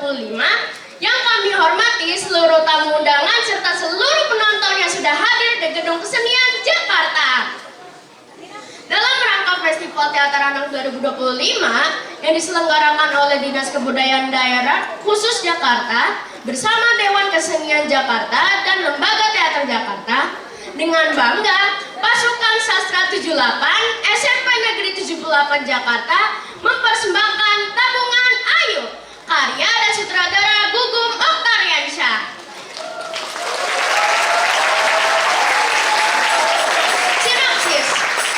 2025 yang kami hormati seluruh tamu undangan serta seluruh penonton yang sudah hadir di Gedung Kesenian Jakarta. Dalam rangka Festival Teater Anak 2025 yang diselenggarakan oleh Dinas Kebudayaan Daerah Khusus Jakarta bersama Dewan Kesenian Jakarta dan Lembaga Teater Jakarta, dengan bangga Pasukan Sastra 78 SMP Negeri 78 Jakarta mempersembahkan Tabungan Ayu karya dan sutradara Gugum Oktaryansyah. Sinopsis: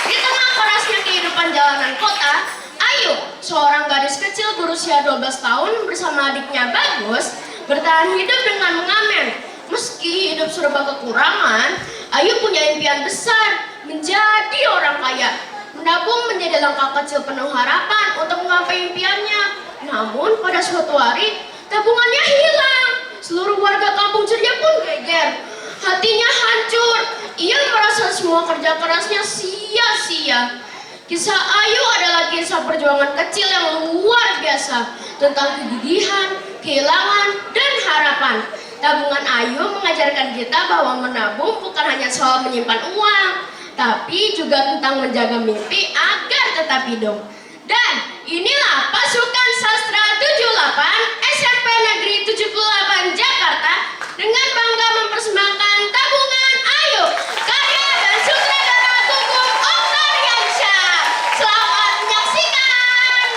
di tengah kerasnya kehidupan jalanan kota, Ayu, seorang gadis kecil berusia 12 tahun bersama adiknya Bagus, bertahan hidup dengan mengamen. Meski hidup serba kekurangan, Ayu punya impian besar, menjadi orang kaya. Menabung menjadi langkah kecil penuh harapan untuk menggapai impiannya. Namun pada suatu hari, tabungannya hilang. Seluruh warga kampung ceria pun geger. Hatinya hancur. Ia merasa semua kerja kerasnya sia-sia. Kisah Ayu adalah kisah perjuangan kecil yang luar biasa tentang kegigihan, kehilangan, dan harapan. Tabungan Ayu mengajarkan kita bahwa menabung bukan hanya soal menyimpan uang, tapi juga tentang menjaga mimpi agar tetap hidup. Dan inilah Pasukan Sastra 78 SMP Negeri 78 Jakarta dengan bangga mempersembahkan Tabungan Ayu karya dan sutradara Gugum Oktaryansyah. Selamat menyaksikan.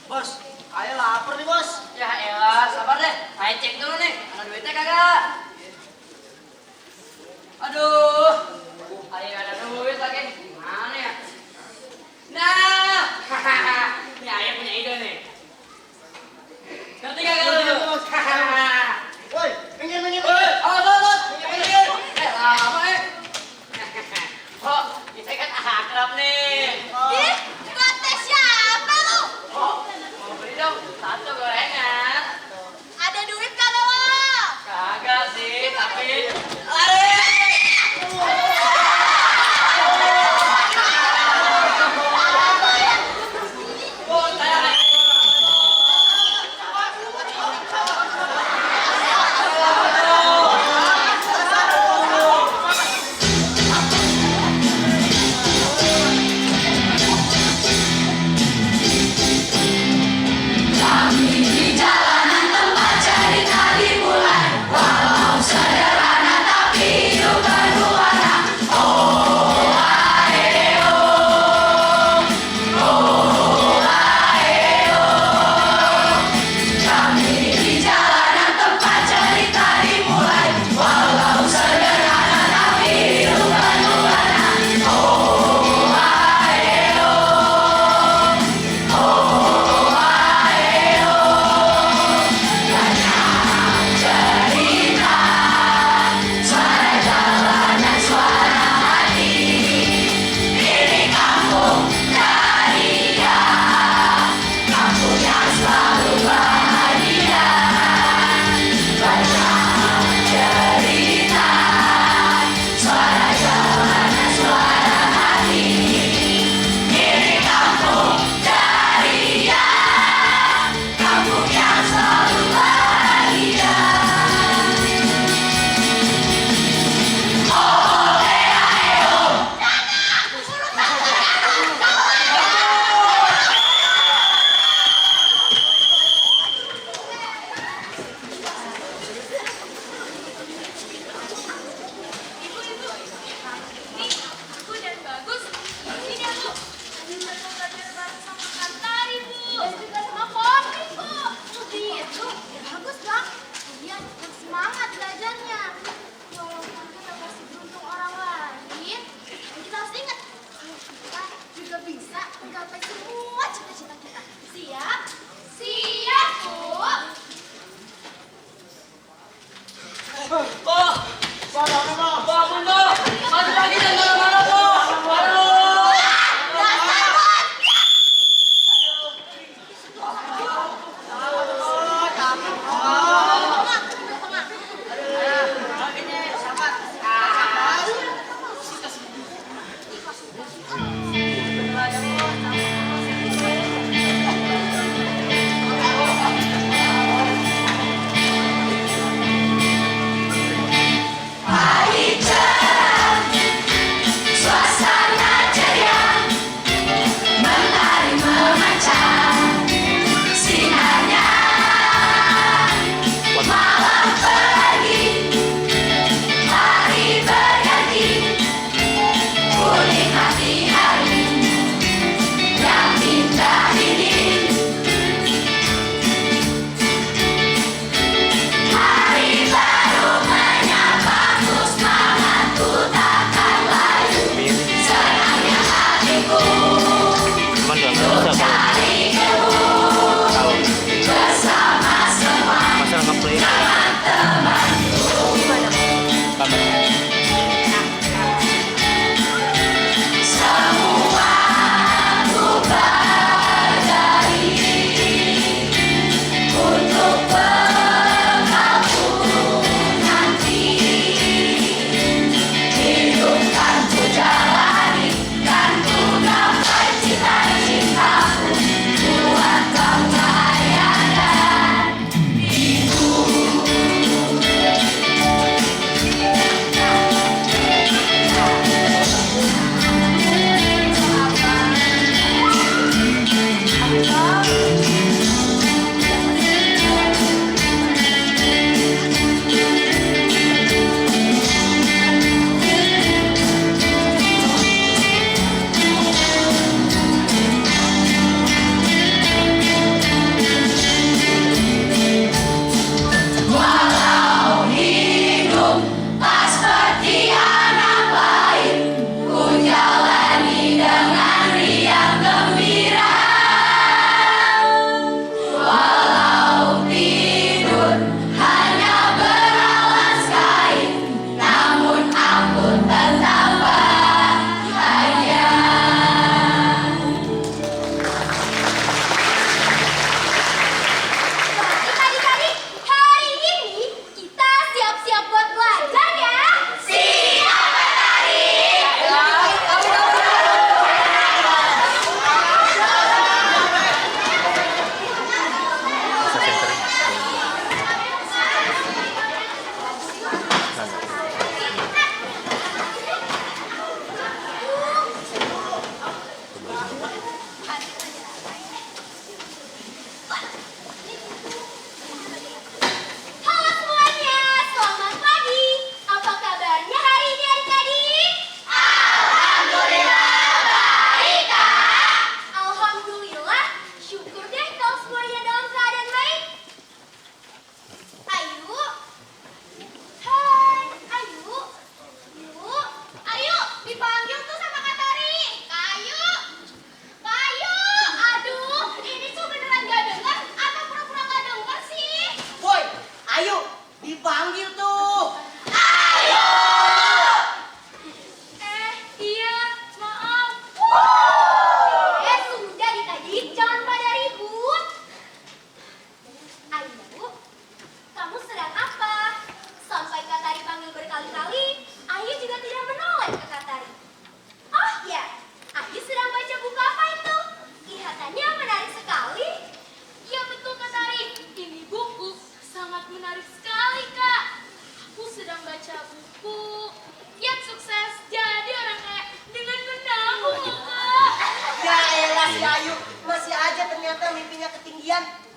Bos, ayo lapar nih bos. Ya elah, sabar deh. Ayo cek dulu nih, ada duitnya kagak? Aduh, ayo ada duit lagi. Gimana ya? Nah, ini ayah punya ide nih. Ngerti kagak lu? Woi, minggir. Woi, awas. Minggir. Lama Oh, kita kan akrab nih. Ih, kata siapa lu? Oh, mau beli dong satu gorengan. Ada duit kagak lo? Kagak sih, tapi lari. Oh, saya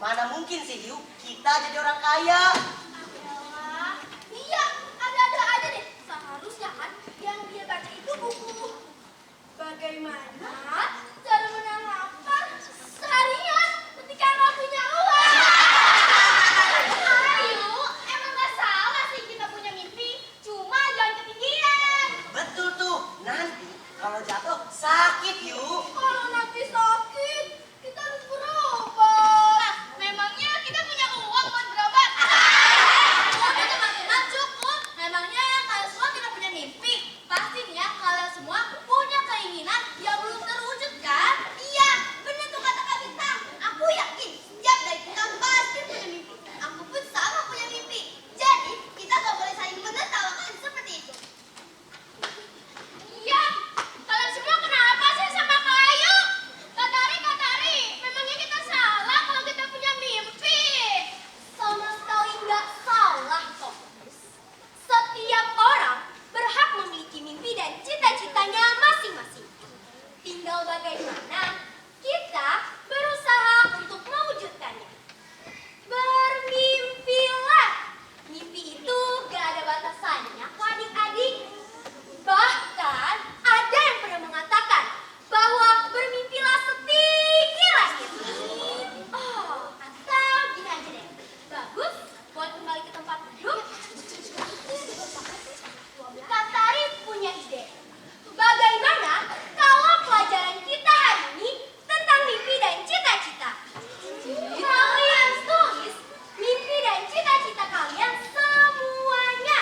Mana mungkin sih Yu, kita jadi orang kaya. Iya, ada-ada aja deh. Seharusnya kan yang dia baca itu buku bagaimana cara menang lapar seharian ketika nggak punya uang. Ayo, emang nggak salah sih kita punya mimpi, cuma jangan ketinggian. Betul tuh, nanti kalau jatuh sakit Yu. Kalau nanti sakit, kita harus berobat. Memangnya kita punya uang buat berobat? Udah teman-teman cukup. Memangnya kalian semua tidak punya mimpi? Pastinya kalian semua punya keinginan yang belum terwujud kan? Iya, benar tuh kata Kak Bintang. Aku yakin setiap dari kita pasti punya mimpi. Aku pun sama punya mimpi. Jadi kita gak boleh saling menertawakan seperti itu. Iya, kalian semua kenapa sih sama Kak Ayu? Kak Tari, memangnya kita salah kalau kita punya mimpi? Sama sekali nggak salah kok. Setiap orang berhak memiliki mimpi dan cita-citanya masing-masing. Tinggal bagaimana kita berusaha untuk mewujudkannya. Bermimpilah. Mimpi itu gak ada batasannya kok adik-adik. Bahkan ada yang pernah mengatakan bahwa bermimpilah setinggi langit. Oh, atau gini aja deh. Bagus buat kembali ke tempat duduk. Kak Tari punya ide. Bagaimana kalau pelajaran kita hari ini tentang mimpi dan cita-cita? Kalian tulis mimpi dan cita-cita kalian semuanya.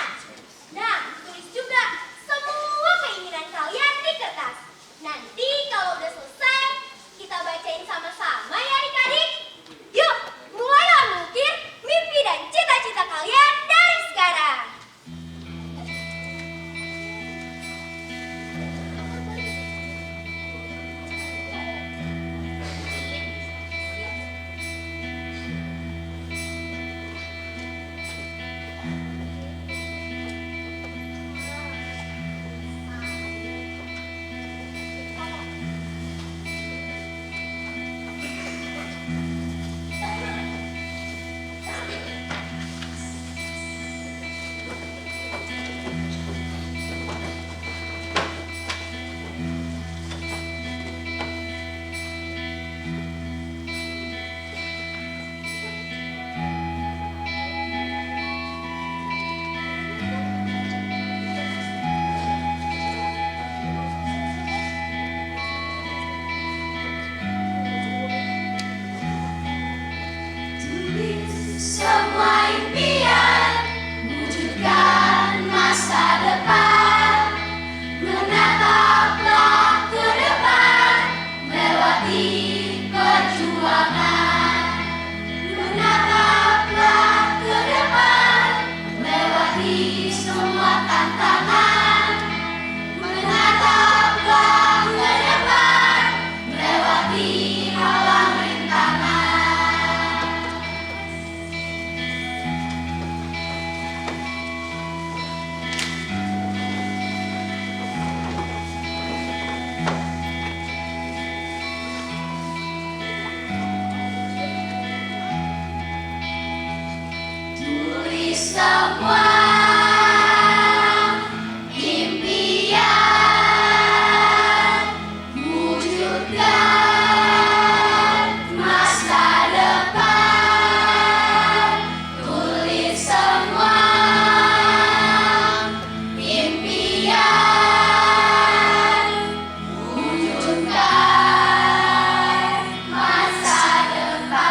Nah, tulis juga semua keinginan kalian di kertas. Nanti kalau udah selesai, kita bacain sama-sama ya adik-adik. Yuk, mulailah mengukir mimpi dan cita-cita kalian dari sekarang. Semua impian, wujudkan masa depan. Menataplah ke depan, melewati perjuangan. Menataplah ke depan, melewati semua tantangan. Menataplah ke depan, melewati halang rintangan. Tulis semua impian, wujudkan masa depan. Tulis semua impian, wujudkan masa depan.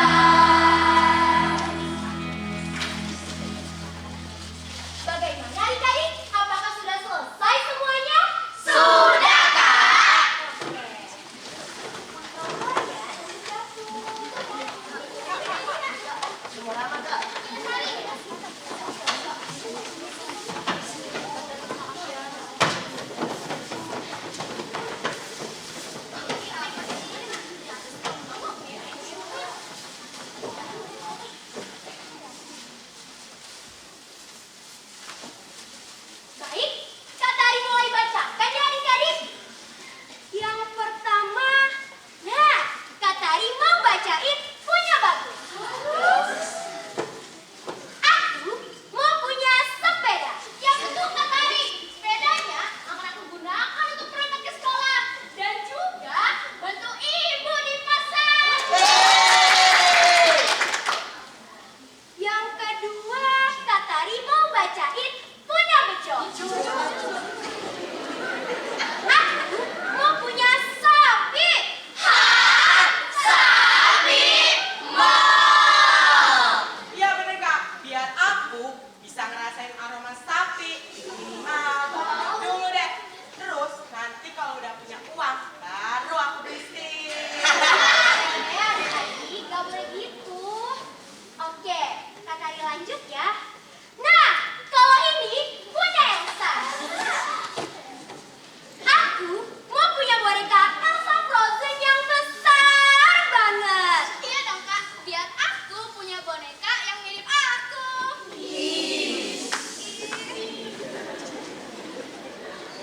aku punya boneka yang mirip aku.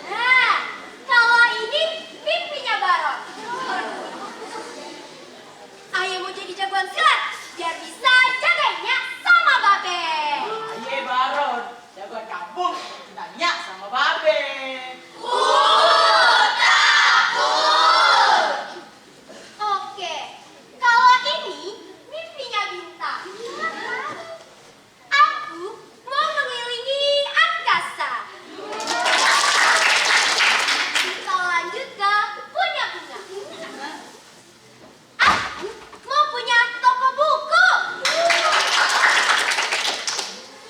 Nah, kalau ini mimpinya Baron. Ayo mau jadi jagoan silat biar bisa jagainnya sama Babe. Aye Baron, jagoan kampung, nanya sama Babe. Oke, kalau ini mimpinya Bintang. Aku mau mengelilingi angkasa. Kita lanjut ke punya bunga. Aku mau punya toko buku.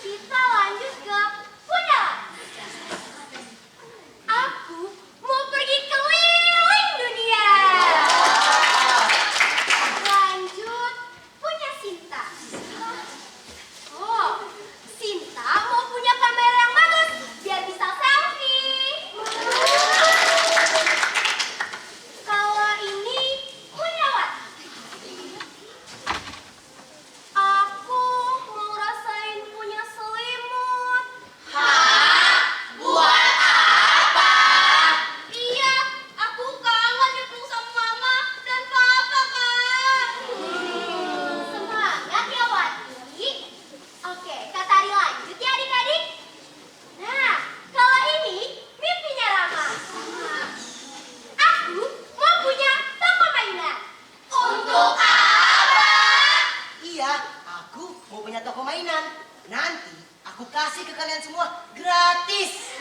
Kita lanjut ke punya langit. Aku mau pergi keliling dunia. Lanjut punya Sinta. Oh, Sinta mau punya kamera yang bagus biar bisa selfie. Kalau ini punya Wati. Aku mau rasain punya selimut. Iya, aku kangen dipeluk sama Mama dan Papa, Kak. Semangat ya, Wati. Oke, Kak Tari lanjut ya adik-adik. Nah, kalau ini mimpinya Rama. Aku mau punya toko mainan. Untuk apa? Iya, aku mau punya toko mainan. Nanti aku kasih ke kalian semua gratis.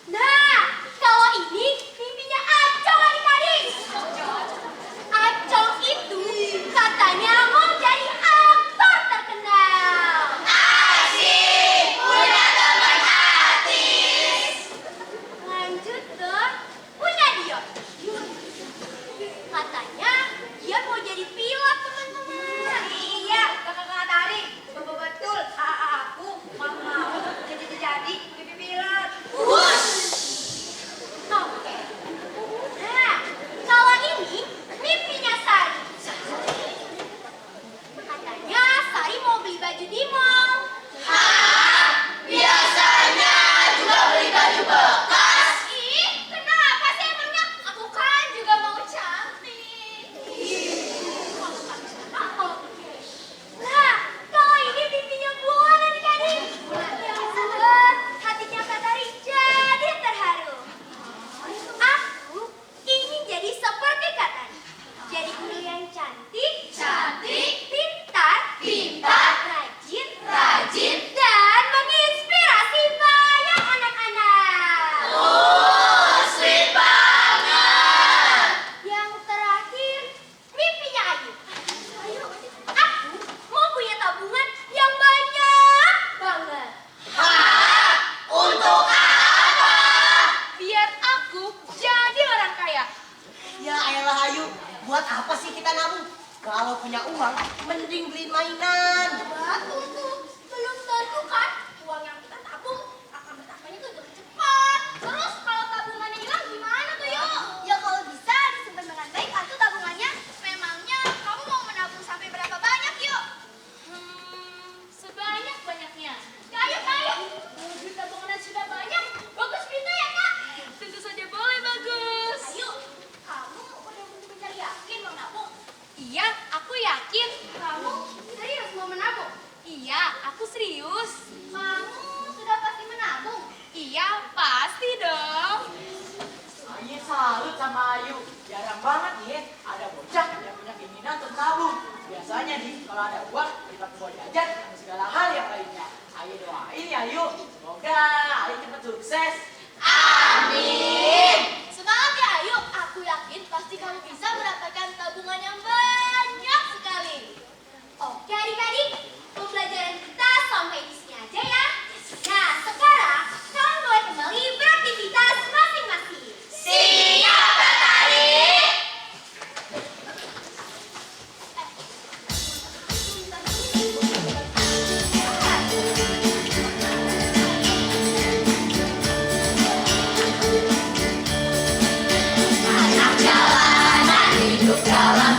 Nah, kalau ini mimpinya Acong adik-adik. Acong itu katanya mau jadi aktor terkenal. Asik, punya teman artis. Lanjut ke punya Dion. Katanya dia mau jadi pilot teman-teman. Iya, kakak Tari, betul. Aku mau jadi pilot. Oke. Nah, kalau ini mimpinya Sari. Katanya Sari mau beli baju di mall. Biasanya juga beli baju bekas. Ih, kenapa sih emangnya? Aku kan juga mau cantik. Oke. Nah, kalau ini mimpinya Bulan adik-adik. Yang buat hatinya Kak Tari jadi terharu. Aku ingin jadi seperti Kak Tari. Jadi guru yang cantik, pintar, rajin, dan menginspirasi banyak anak-anak. Sweet banget. Yang terakhir, mimpinya Ayu. Aku mau punya tabungan yang banyak banget. Untuk apa? Biar aku jadi orang kaya. Ya elah Ayu, buat apa sih kita nabung? Kalau punya uang, mending beli mainan. Tunggu, belum tentu kan uang yang kita tabung akan bertambahnya tuh lebih cepat. Terus kalau tabungannya hilang gimana tuh yuk? Ya kalau bisa disimpan dengan baik atau tabungannya. Memangnya kamu mau menabung sampai berapa banyak yuk? Sebanyak-banyaknya. Kayu. Duit tabungannya sudah banyak. Bagus gitu ya kak? Tentu saja boleh bagus. Ayo, kamu udah benar-benar yakin mau nabung? Iya, aku yakin. Kamu serius mau menabung? Iya, aku serius. Kamu sudah pasti menabung? Iya, pasti dong. Aye salut sama Ayu. Jarang banget nih ada bocah yang punya keinginan untuk nabung. Biasanya nih kalau ada uang dipakai buat jajan dan segala hal yang lainnya. Ayo doain ya Ayu. Semoga Ayu cepat sukses. Amin. Semangat ya Ayu, aku yakin pasti kamu bisa mendapatkan tabungan yang banyak sekali. Oke adik-adik, pembelajaran kita sampai di sini aja ya. Nah sekarang kamu boleh kembali beraktivitas masing-masing. Siap, Kak Tari. Anak jalanan hidup dalam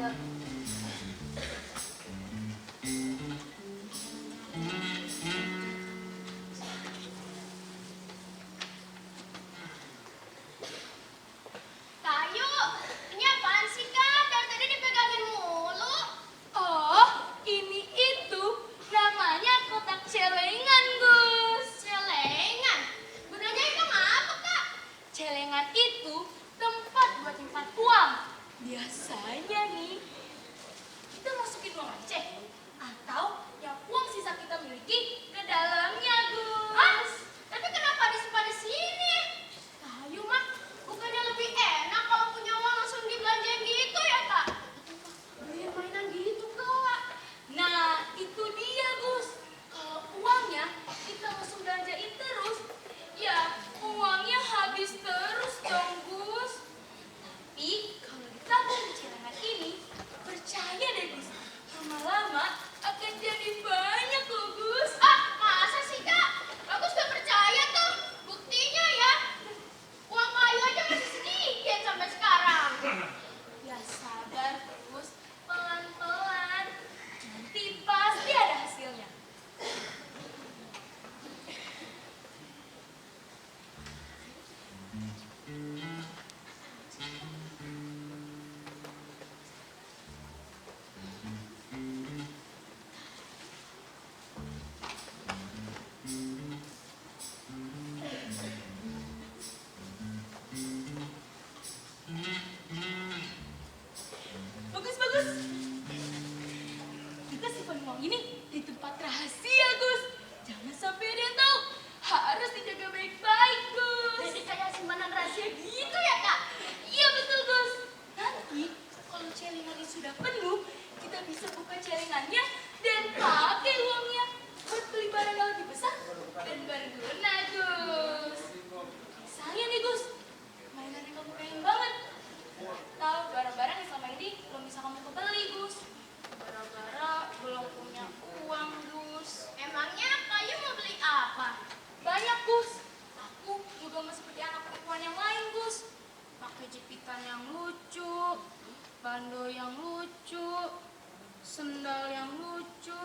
banget. Kayu, ini apaan sih Kak? Dari tadi dipegangin mulu. Oh, ini itu namanya kotak celengan, Gus. Celengan. Gunanya emang apa Kak? Celengan itu tempat buat nyimpan uang. Biasanya nih, kita masukin uang receh atau yang uang sisa kita miliki ke dalamnya, Gus. Tapi kenapa disimpan di sini? Kayu mah, bukannya lebih enak kalau punya uang langsung dibelanjain gitu ya Kak? Beliin mainan gitu Kak. Nah, itu dia, Gus. Kalau uangnya kita langsung belanjain terus, ya uangnya habis terus dong, Gus. Tapi kalau ditabung di celengan ini, percaya deh, Gus, lama-lama akan jadi banyak loh, Gus. Masa sih Kak? Bagus gak percaya tuh. Buktinya ya, uang kayu aja masih sedikit sampai sekarang. Ya sabar, Gus. Pelan-pelan. Nanti pasti ada hasilnya. Bagus, bagus. Kita simpan uang ini di tempat rahasia, Gus. Jangan sampai ada yang tahu. Harus dijaga baik-baik, Gus. Jadi kayak simpanan rahasia gitu ya Kak? Iya, betul, Gus. Nanti kalau celengannya sudah penuh, kita bisa buka celengannya dan pakai uangnya buat beli barang yang lebih besar dan berguna, Gus. Misalnya nih, Gus, mainan yang kamu pengen banget. Atau barang-barang yang selama ini belum bisa kamu kebeli, Gus. Gara-gara belum punya uang, Gus. Emangnya kayu mau beli apa? Banyak, Gus. Aku juga mau seperti anak perempuan yang lain, Gus. Pakai jepitan yang lucu, bando yang lucu, sendal yang lucu.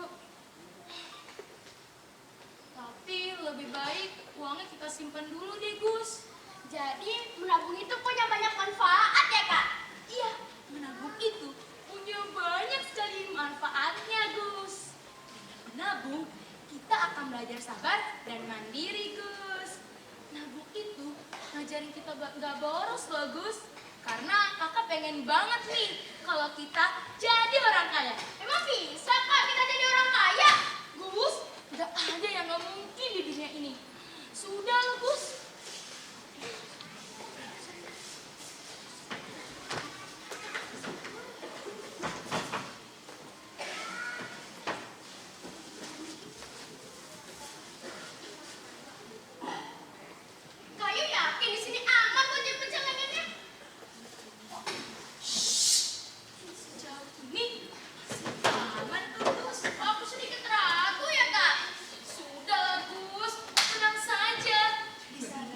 Tapi lebih baik uangnya kita simpan dulu deh, Gus. Jadi menabung itu punya banyak manfaat ya Kak? Iya, menabung itu punya banyak sekali manfaatnya, Gus. Dengan menabung, kita akan belajar sabar dan mandiri, Gus. Nabung itu ngajarin kita nggak boros loh, Gus. Karena kakak pengen banget nih kalau kita jadi orang kaya. Emang bisa Kak kita jadi orang kaya? Gus, nggak ada yang nggak mungkin di dunia ini. Sudah loh, Gus. Kayu yakin di sini aman buat nyimpen celengannya? Sejauh ini masih aman tuh, Gus. Aku sedikit ragu ya Kak. Sudah lah, Gus, tenang saja. Di sana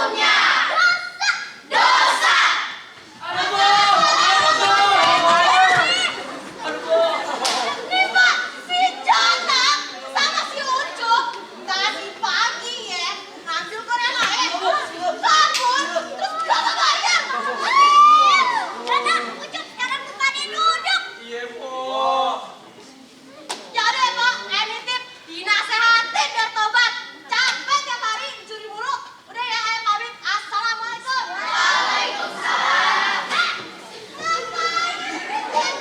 hukumnya. Dosa. Aduh, Bu. Aduh, Bu. Aduh, Bu. Nih Pak, si Jonak sama si Ucup tadi pagi ya ngambil korea lain, kabur, terus berapa bayar? Jonak, Ucup sekarang tuh pada duduk. Iya, Bu. Ya udah ya Pak, nitip dinasehatin biar tobat. Capek tiap hari dicuri mulu. Udah ya, pamit. Assalamualaikum. Waalaikumsalam. Ngapain?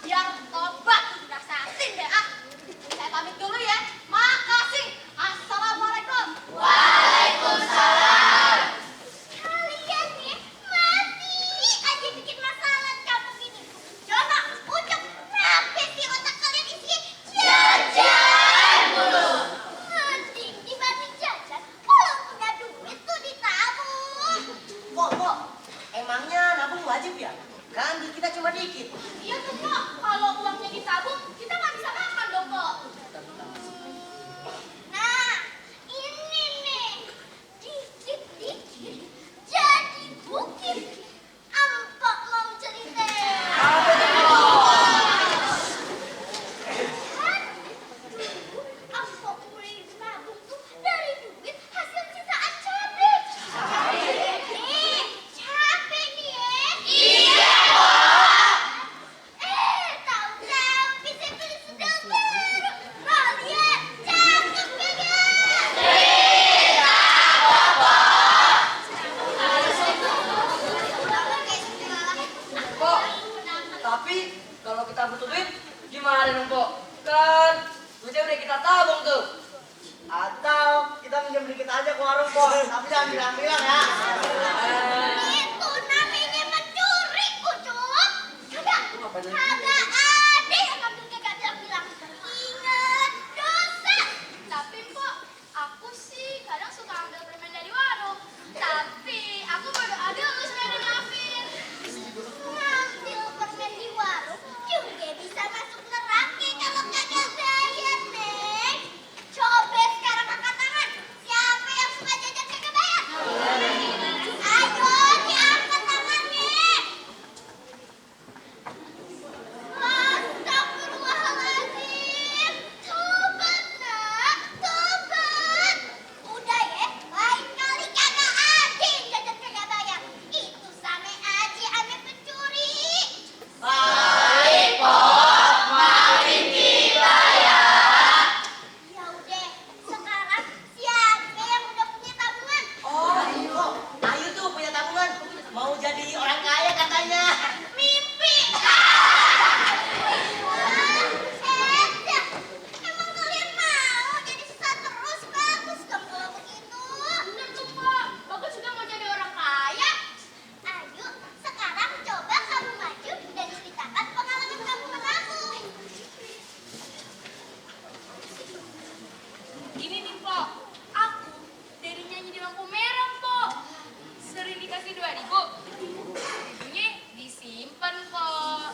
Biar tobat nasehatin deh ah. Saya pamit dulu ya. Makasih. Assalamualaikum. Waalaikumsalam. Kalian nih masih aja bikin masalah di kampung ini. Jono, Ucup, kenapa sih otak kalian isi jajan mulu? Mending dibanding jajan, kalau punya duit tuh ditabung. Kok, emangnya nabung wajib ya? Kan duit kita cuma dikit. Iya tuh Kok, kalau uangnya ditabung, kita nggak bisa makan dong Kok. Nah, ini nih, dikit-dikit jadi bukit. Ampok mau cerita. Apa tuh, Bu? Kan dulu Ampok mulai nabung tuh dari duit hasil sisaan cabai. Cabai nih ya. Iya tahu-tahu bisa beli sendal baru. Kalian cakep Pok, tapi kalau kita butuh duit, gimana dong, Pok? Kan duitnya udah kita tabung tuh. Atau kita minjem dikit aja ke warung, Pok. Tapi jangan bilang-bilang ya. Itu namanya mencuri, Ucup. Kagak Apanya? ada yang ngambil kagak bilang-bilang. Ingat, dosa. Tapi Pok, aku sih kadang suka ambil permen dari warung. Tapi aku baru ada lu sebenarnya maafin. Ngambil permen di warung juga bisa masuk neraka kalau kagak bayar, Neng. Coba sekarang angkat tangan. Siapa yang suka jajan kagak bayar? Ayo, diangkat tangannya. Astagfirullahaladzim. Tobat nak, tobat. Udah ya, lain kali kagak ada yang jajan kagak bayar. Itu sama aja ame pencuri. Baik, Pok. Maafin kita ya. Ya udah, sekarang siapa yang udah punya tabungan? Oh, Pok. Ayu tuh punya tabungan. Mau jadi orang kaya katanya. Mimpi. Edah, emang kalian mau jadi susah terus? Bagus dong kalau begitu. Bener tuh Pak, bagus juga mau jadi orang kaya. Ayo, sekarang coba kamu maju dan ceritakan pengalaman kamu menabung. Ini nih, Pok. Aku dari nyanyi di lampu merah, Pok. Sering dikasih 2.000. Seribunya disimpan, Pok.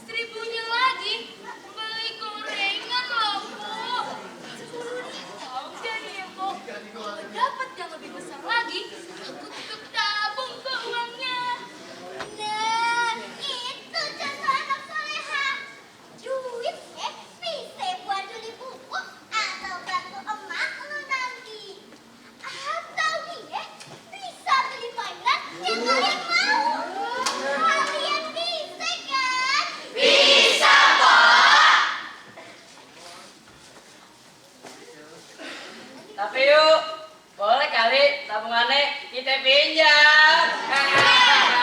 Seribunya lagi beli gorengan loh, Pok. 10.000 aja nih ya, Pok. Kalau dapat yang lebih besar lagi, aku tetap tabung ke uangnya. Nah, itu contoh anak soleha. Duit bisa buat beli buku atau bantu emak lu nanti. Atau nih bisa beli mainan yang kalian mau. Kalian bisa kan? Bisa, Pak. Tapi yuk, boleh kali tabungannya kita pinjam.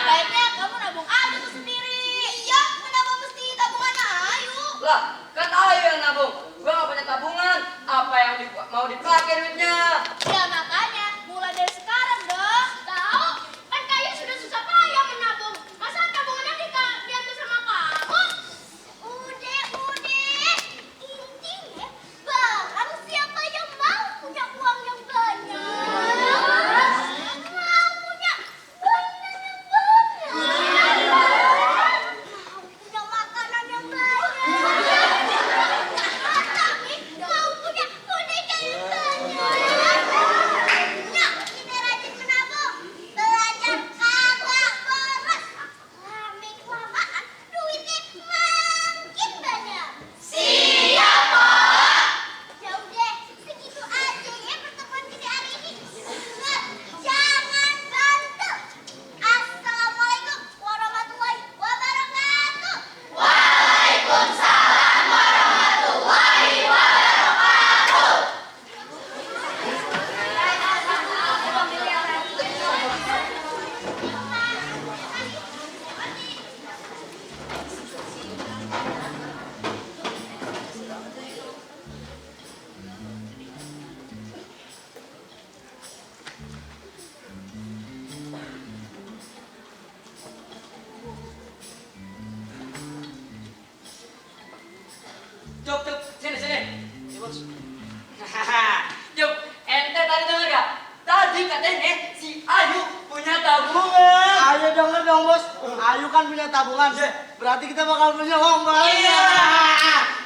Baiknya kamu nabung aja tuh sendiri. Iya, kenapa mesti tabungan Ayu? Lah, kan Ayu yang nabung. Gua gak punya tabungan. Apa yang mau dipakai duitnya? Ya makanya, mulai dari sekarang dong. Tahu? Kan kayu sudah susah payah menabung. Masa tabungannya diambil sama kamu? Udah, Cuk, sini. Sini, bos. Cuk, ente tadi denger gak? Tadi katanya si Ayu punya tabungan. Ayo denger dong bos, Ayu kan punya tabungan. Berarti kita bakal punya uang banyak. Iya.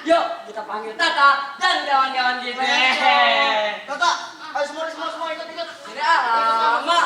Yuk, kita panggil Tata dan kawan-kawan kita. Tata, ayo semua ikut. Tidak lama.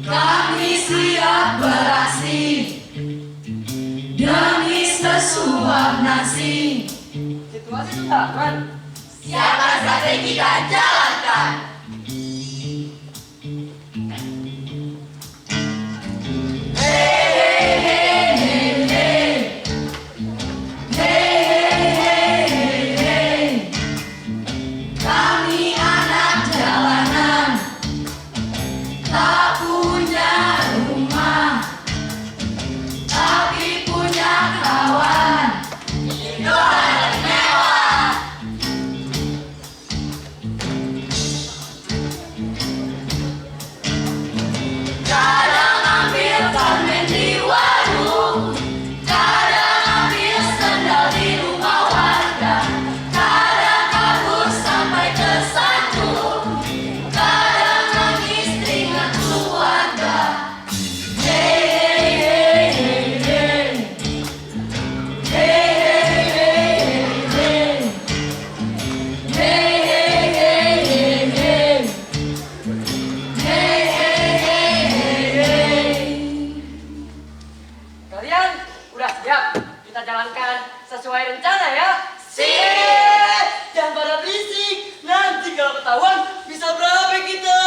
Kami siap beraksi demi sesuap nasi. Situasi sudah aman. Siapkan strategi dan jalankan. Kami anak jalanan, tak punya rumah, tapi punya kawan. Hidup mewah. Kadang ambil permen di warung, kadang ambil sendal di rumah warga, kadang kabur sampai ke Sandung, kadang nangis teringat keluarga. Hey, hey, hey, hey. Hey, hey, hey, hey, hey. Hey, hey, hey, hey, hey. Hey, hey, hey, hey, hey. Kalian udah siap? Kita jalankan sesuai rencana ya. Sip. Jangan pada berisik. Nanti kalau ketahuan bisa berapa kita?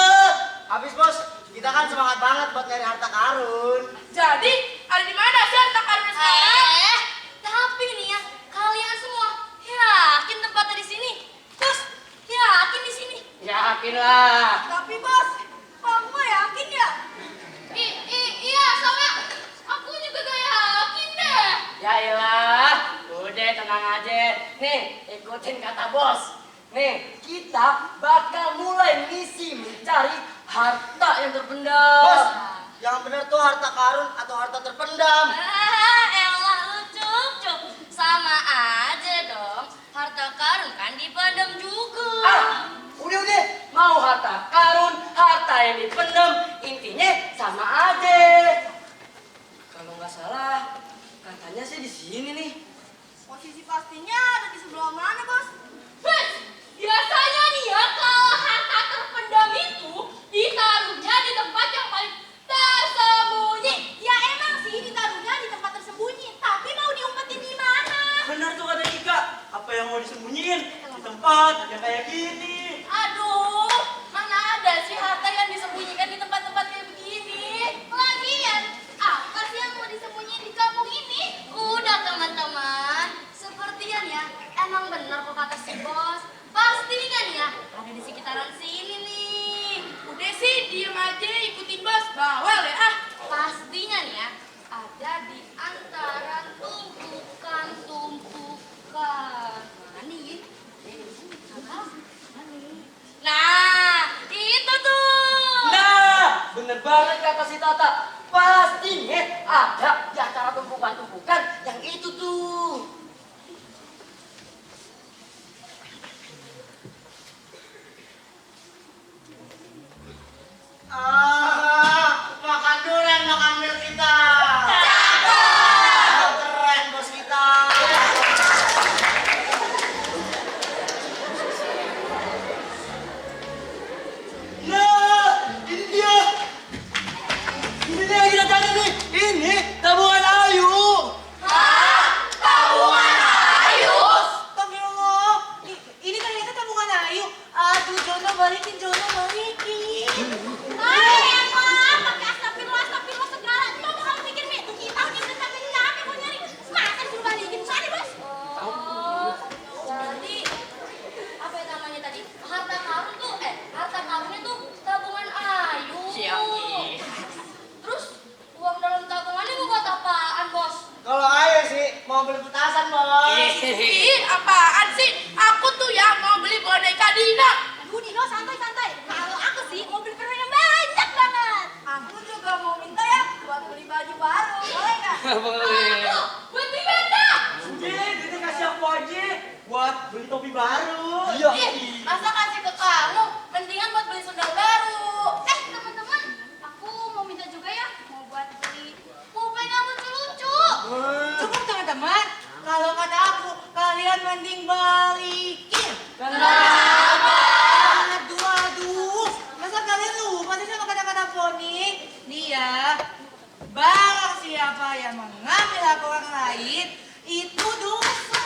Habis bos, kita kan semangat banget buat nyari harta karun. Jadi, ada di mana sih harta karun sekarang? Tapi nih ya, kalian semua yakin tempatnya di sini? Terus yakin di sini? Yakin lah. Tapi bos, kamu nggak yakin ya? Iya, sama. Aku juga gak yakin deh. Ya iyalah. Udah tenang aja. Nih, ikutin kata bos. Nih, kita bakal mulai misi mencari harta yang terpendam. Bos, yang bener tuh harta karun atau harta terpendam. Elah lu cuk. Sama aja dong. Harta karun kan dipendam juga. Udah. Mau harta karun, harta yang dipendam, intinya sama aja. Kalau nggak salah, katanya sih di sini nih. Posisi pastinya ada di sebelah mana, bos? Biasanya nih ya, kalau harta terpendam itu ditaruhnya di tempat yang paling tersembunyi. Ya emang sih ditaruhnya di tempat tersembunyi, tapi mau diumpetin di mana? Benar tuh kata Ika. Apa yang mau disembunyiin di tempat yang kayak gini? Aduh, mana ada sih harta yang disembunyikan di tempat-tempat kayak begini? Lagian, apa sih yang mau disembunyiin di kampung ini? Udah teman-teman, sepertian ya, emang benar kok kata si bos. Pastinya nih ya, ada di sekitaran sini nih. Udah sih, diem aja ikutin bos. Bawel ya. Pastinya nih ya, ada di antara tumpukan. Mana nih? Nah, itu tuh. Nah, bener banget kata si Tata. Pastinya ada di antara tumpukan-tumpukan mau beli petasan, Bos. Ih, apaan sih? Aku tuh ya mau beli boneka Dina. Aduh Dino santai-santai. Kalau aku sih mau beli permen yang banyak banget. Aku juga mau minta ya buat beli baju baru. Boleh nggak? Boleh. Buat beli benda. Udah, kita kasih aku aja buat beli topi baru. Ih, masa kasih ke kamu? Mendingan buat beli sendal baru. Teman-teman, aku mau minta juga ya. Mau buat beli pulpen yang lucu-lucu. Cukup teman-teman. Kalau kata aku, kalian mending balikin. Kenapa? Aduh. Masa kalian lupa sih sama kata-kata Poni? Nih ya, barang siapa yang mengambil hak orang lain, itu dosa.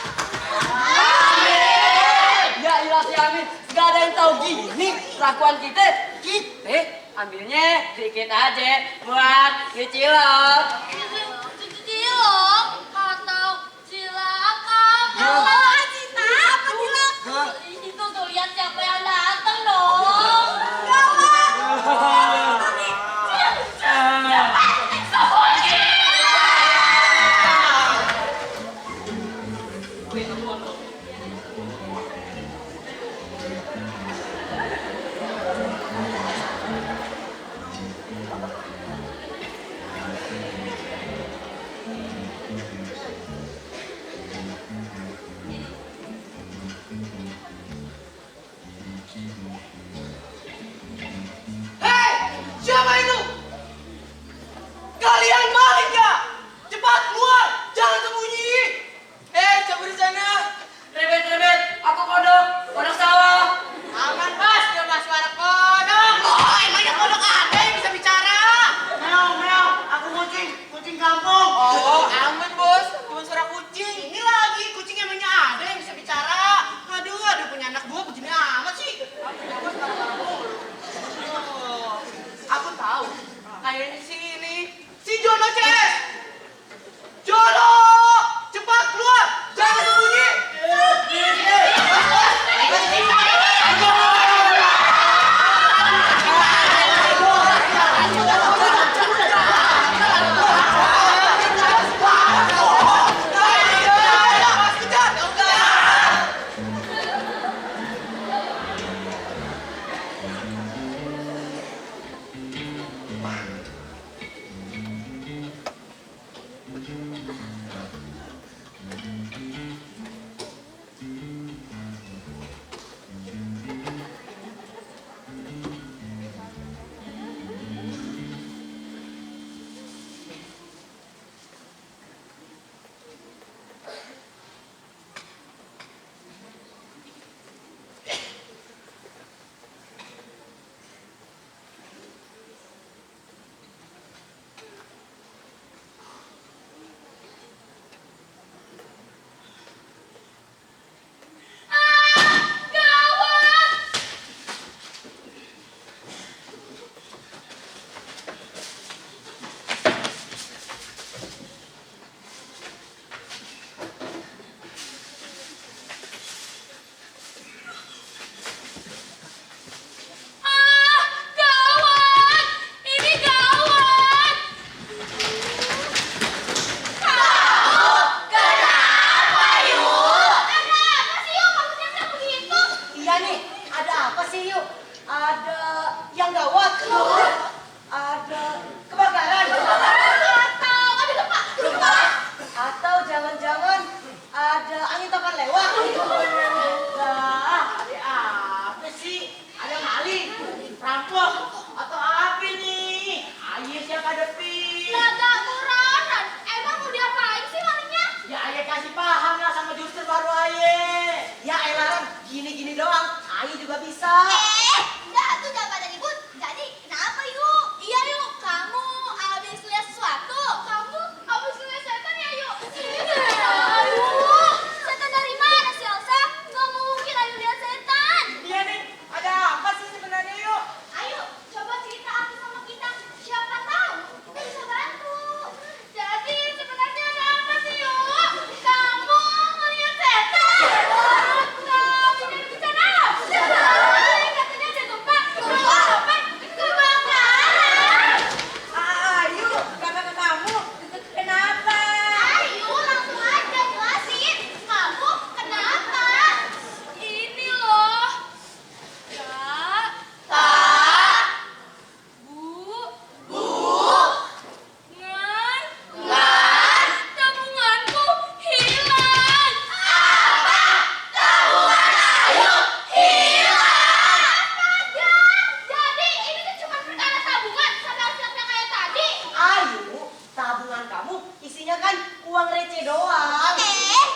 Ya ilah si Amin, gak ada yang tahu gini kelakuan kita. Kita ambilnya dikit aja buat ngecilok. Cilok atau cilakap? Apaan Cita? Apa cilak? Itu tuh lihat siapa yang datang dong. Hei, siapa itu? Kalian maling ya? Cepat keluar, jangan sembunyi. Cabut di sana. Rebet, aku kodok sawah. Aman Mas, dia Mas suara kodok. Oh, emangnya kodok ada yang bisa bicara? Meow, aku kucing kampung. Oh, aman Bos, cuma suara kucing. Ini lagi kucing emangnya ada yang bisa bicara? Aduh, punya anak gua begini amat sih. Oh, aku tahu. Kayaknya si Jono CS. Jono, cepat keluar, jangan sembunyi. isinya kan uang receh doang.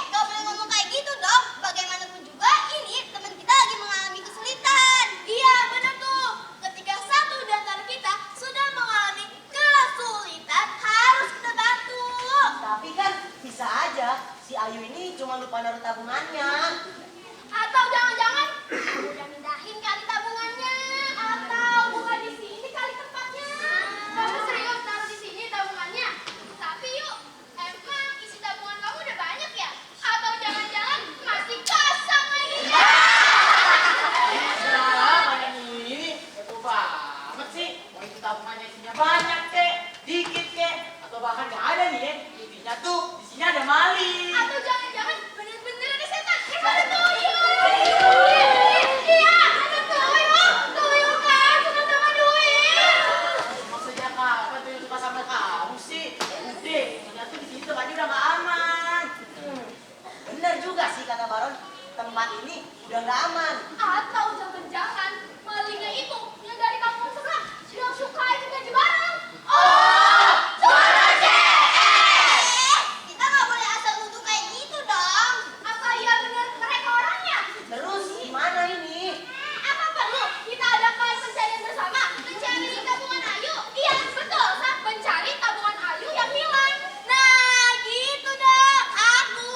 Gak boleh ngomong kayak gitu dong. Bagaimanapun juga ini teman kita lagi mengalami kesulitan. Iya, benar tuh. Ketika satu di antara kita sudah mengalami kesulitan, harus kita bantu. Tapi kan bisa aja si Ayu ini cuma lupa naruh tabungannya. Atau jangan-jangan aku udah mindahin kali tabungannya. Atau bukan di sini kali tempatnya. Kamu serius taruh di sini tabungannya? Tapi yuk, emang isi tabungan kamu udah banyak ya? Atau jangan-jangan masih kosong lagi? Nah, mana ini? Itu banget sih. Mau itu tabungannya isinya banyak kek, dikit kek, atau bahkan gak ada nih ya. Intinya tuh di sini ada maling. Atau jangan-jangan bener-bener ada setan? Ada tuyul! Iya, ada tuyul! Tuyul kan suka sama duit! Maksudnya kapan tuh yang suka sama kamu sih? Udah, intinya tuh di sini tempatnya udah gak aman. Bener juga sih kata Baron, tempat ini udah nggak aman. Atau jangan-jangan malingnya itu yang dari kampung sebelah yang suka ikut gaji bareng. Oh, suara CS! Kita nggak boleh asal nuduh kayak gitu dong. Apa iya bener mereka orangnya? Terus gimana ini? Apa perlu kita adakan pencarian bersama mencari tabungan Ayu? Iya, betul, Sah. Mencari tabungan Ayu yang hilang. Nah, gitu dong. Aku.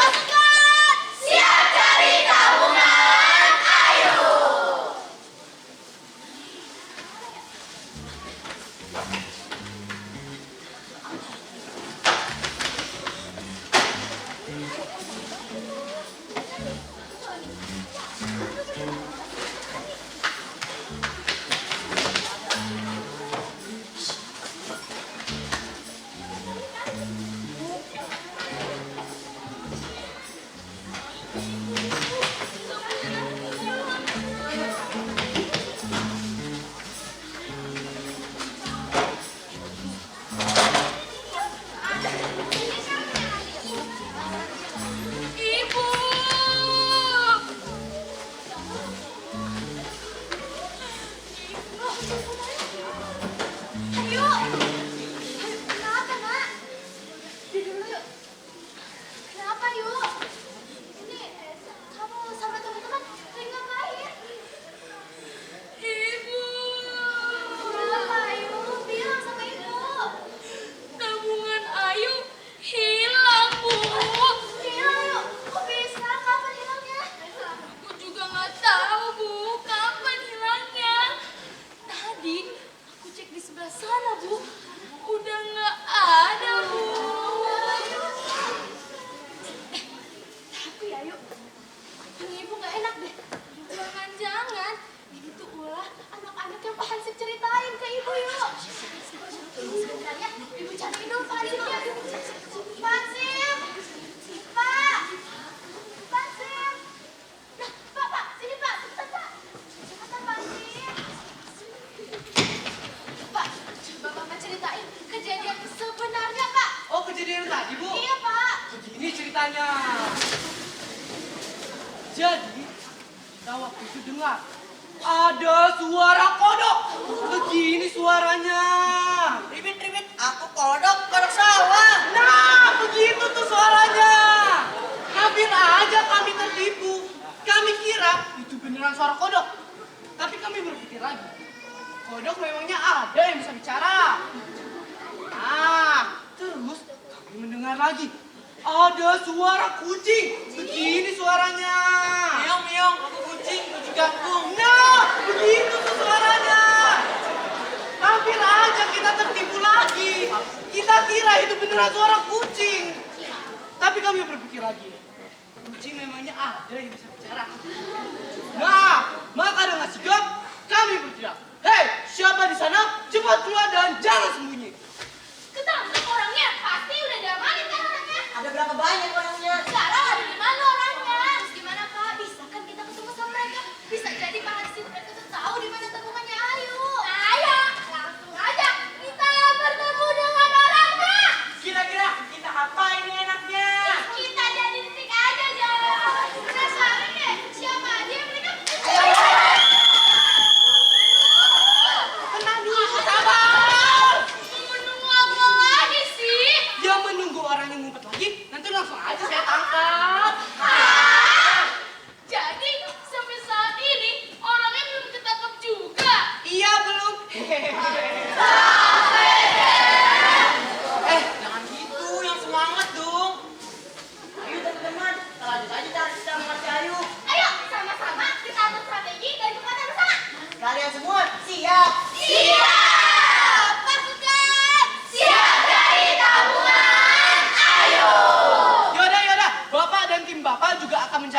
Pasukan. Siap cari tabungan Ayu. Ibu. Ayo. Kenapa, Nak? Duduk dulu yuk. Kenapa, yuk? Ini kamu sama teman-teman lagi ngapain? Ibu. Kenapa, Ayu? Bilang sama ibu. Tabungan Ayu hilang, Bu. Hilang, yuk. Kok bisa? Kapan hilangnya? Aku juga nggak tahu, Bu. Kapan hilangnya? Tadi aku cek di sebelah sana, Bu. Udah nggak ada, Bu. Tapi Ayu, ini ibu nggak enak deh. Jangan-jangan Ini tuh ulah anak-anak yang Pak Hansip ceritain ke ibu yuk. Tunggu sebentar ya, ibu cari dulu Pak Hansip ya. Pak Hansip! Pak! Pak Hansip! Nah, Pak, sini Pak, cepetan Pak. Cepetan Pak Hansip. Pak, coba Bapak ceritain kejadian sebenarnya Pak. Oh, kejadian tadi, Bu? Iya Pak. Begini ceritanya. Jadi, kita waktu itu dengar ada suara kodok. Begini suaranya. Ribit, aku kodok sawah. Nah, begitu tuh suaranya. Hampir aja kami tertipu. Kami kira itu beneran suara kodok. Tapi kami berpikir lagi. Kodok memangnya ada yang bisa bicara. Nah, terus kami mendengar lagi. Ada suara kucing. Begini suaranya. Miong, miong, aku kucing, kucing kampung. Nah, begitu tuh suaranya. Hampir aja kita tertipu lagi. Kita kira itu beneran suara kucing. Tapi kami berpikir lagi. Kucing memangnya ada yang bisa bicara. Nah, maka dengan sigap kami berteriak. Hei, siapa di sana? Cepat keluar dan jangan sembunyi. ketangkep orangnya. Pasti udah diamanin kan orangnya. Ada berapa banyak orangnya? Sekarang ada di mana orangnya? Terus gimana Pak? Bisa kan kita ketemu sama mereka? Bisa jadi Pak Hansip mereka tuh tahu di mana tabungannya Ayu. Ayo, langsung aja kita bertemu dengan orangnya. Kira-kira kita apain nih enaknya? Kita jadi detik aja jangan. Penasaran deh siapa aja yang mereka? Tenang dulu, sabar.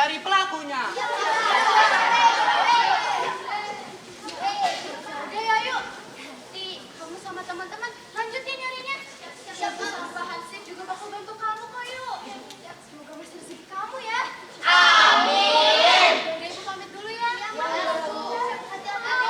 cari pelakunya. Udah ya, yuk. Nanti kamu sama teman-teman lanjutin nyarinya. Siapa Pak Hansip juga bakal bantu kamu kok, yuk. Semoga masih rezeki kamu ya. Amin. Udah, ibu pamit dulu ya. Hati-hati.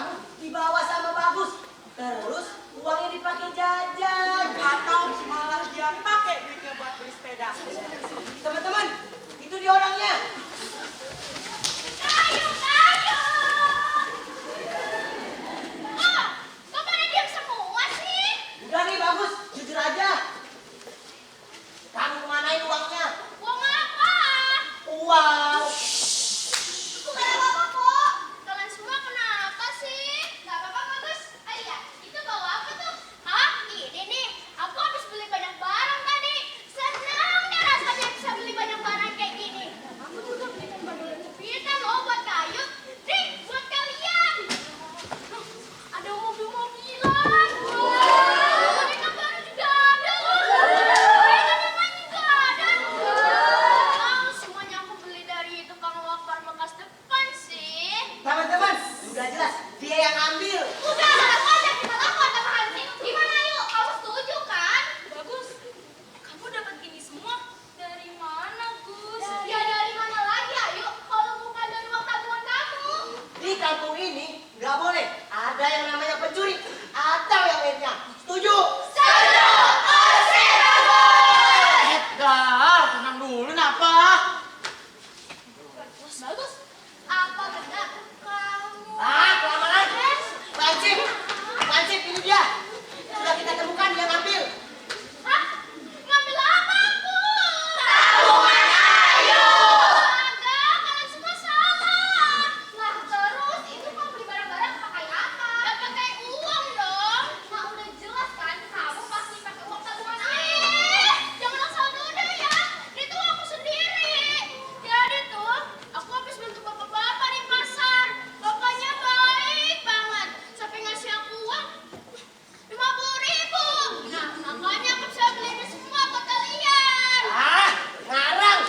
kamu dibawa sama Bagus. Terus uangnya dipakai jajan. Atau malah dia pakai duitnya buat beli sepeda. Teman-teman, itu dia orangnya. Kayu, kayu. Oh, kok pada diam semua sih? Udah nih Bagus, jujur aja. Kamu kemanain uangnya? Uang apa? Uang. Bukan apa-apa kok. Kalian semua kenapa sih? Gak apa-apa Bagus. Ah iya, itu bawa apa tuh? Hah? Ini nih, aku habis beli banyak barang tadi. Senangnya rasanya bisa beli banyak barang kayak gini. Aku juga belikan badulan jepitan loh buat kayu. Nih, buat kalian. Ada mobil-mobilan. Boneka baru juga ada loh. Mainan yang lain juga ada. Semuanya aku beli dari tukang wakar bekas depan sih. Teman-teman, udah jelas dia yang ambil. Udah, laku aja kita laku atau berhenti. Gimana yuk? Kamu setuju kan? Bagus. Kamu dapat ini semua dari mana, Gus? Ya dari mana lagi ayo? Kalau bukan dari uang tabungan kamu. Di kampung ini nggak boleh ada yang namanya pencuri atau yang lainnya. Setuju? Setuju. Dah, tenang dulu, kenapa? Bagus. Apa benar kamu? Ah, kelamaan. Pancip, pancip ini dia. Sudah kita temukan dia ngambil. Hah? Ngambil apa aku? Tabungan kayu. Enggak, kalian semua salah. Nah terus itu mau beli barang-barang pakai apa? Ya pakai uang dong. Nah udah jelas kan kamu pasti pakai uang tabungan aku. Jangan asal nuduh ya. Itu aku sendiri. Jadi tuh aku habis bantu bapak-bapak di pasar. Bapaknya baik banget sampai ngasih aku uang 50.000. Nah, makanya aku bisa beli ini semua buat kalian. Ah, ngarang.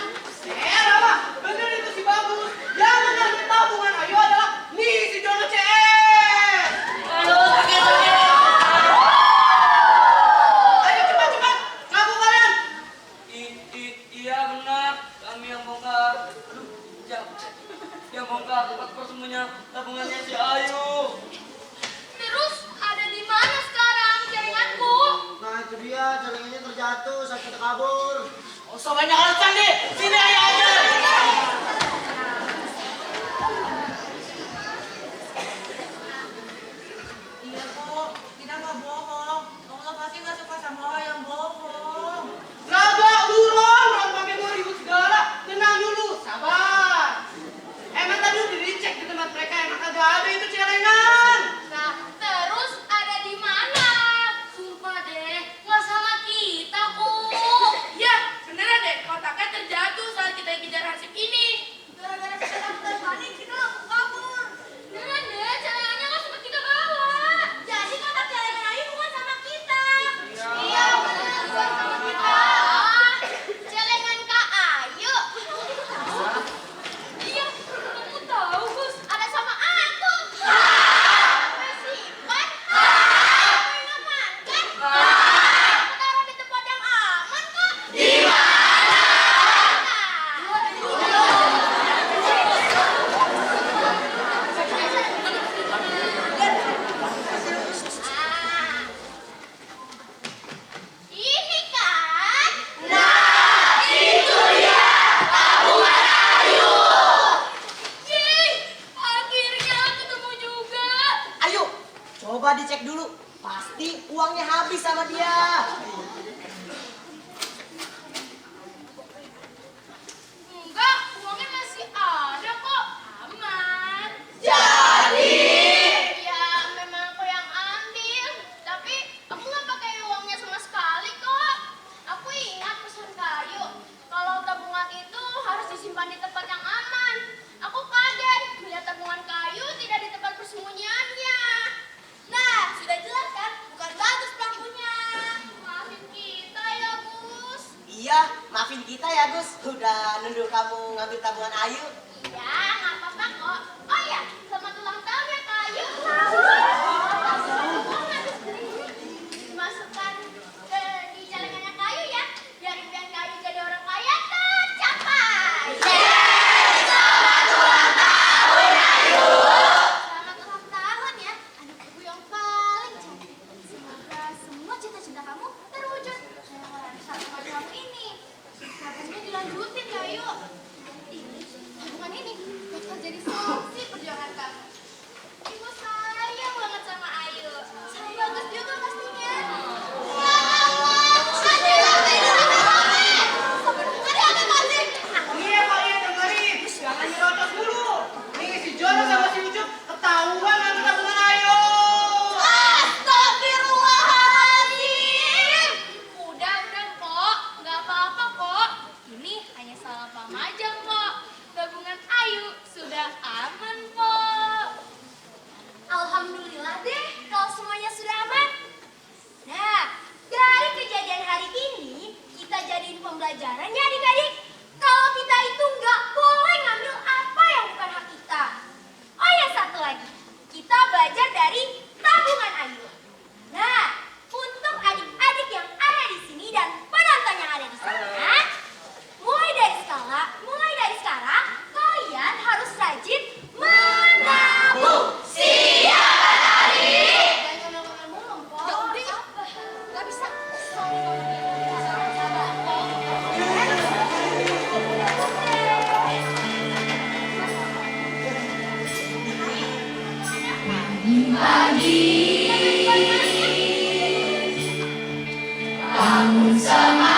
Apa? Bener itu si Bagus. Yang mengambil tabungan Ayu adalah nih si Jono CS. Aduh, sakit. Ayo cepat-cepat, ngaku kalian. Iya benar, kami yang bongkar. Aduh, yang bongkar tempat persembunyian tabungannya si Ayu. Terus ada di mana sekarang jaringanku? Nah itu dia, jaringannya terjatuh saat kita kabur. Oh, so banyak alasan deh. Sini ayo aja. Iya kok, kita nggak bohong. Allah pasti nggak suka sama orang yang bohong. Raga, buron, orang pakai 2.000 segala. Tenang dulu, sabar. Emang tadi udah dicek di tempat mereka, emang kagak ada itu celengan. Nah, terus ada di mana? Sumpah deh, nggak sama kita kok. Ya, Beneran deh, kotaknya terjatuh saat kita kejar hansip ini. gara-gara kita takut panik kita langsung kabur. Beneran deh, celengannya kan sempat kita bawa. Jadi kotak celengan Ayu bukan sama kita. Iya, beneran bukan sama kita. Celengan Kak Ayu. Iya, kamu tahu, Gus. Ada sama aku. Sampai simpan. Sampai ngamankan. Aku taruh di tempat yang aman kok. Di mana? Ini kan. Nah, itu dia tabungan Ayu. Yeay, akhirnya ketemu juga. Ayo, coba dicek dulu. Pasti uangnya habis sama dia. Enggak, uangnya masih ada kok. Aman. Jadi, ya memang aku yang ambil, tapi aku nggak pakai uangnya sama sekali kok. Aku ingat pesan Kayu, kalau tabungan itu harus disimpan di tempat yang aman. Aku kaget melihat tabungan Kayu tidak di tempat persembunyiannya. Nah, sudah jelas kan, bukan Bagus pelakunya. Maafin kita ya, Gus. Iya, maafin kita ya Gus. Udah nuduh kamu ngambil tabungan Ayu. Iya, nggak apa-apa kok. Oh iya, selamat ulang tahun ya Kayu. Dimasukkan di celengannya Kayu ya, biar impian Kayu jadi orang kaya tercapai. Selamat ulang tahun ya. pembelajaran ya adik-adik. Kalau kita itu nggak boleh ngambil apa yang bukan hak kita. Oh ya, satu lagi. Kita belajar dari tabungan Ayu. Nah, untuk adik-adik yang ada di sini dan penonton yang ada di sana, mulai dari sekarang, kalian harus rajin menabung. Siap, adik? Jangan makan mulu, Mpok. Ya udah, nggak bisa. Harus sabar.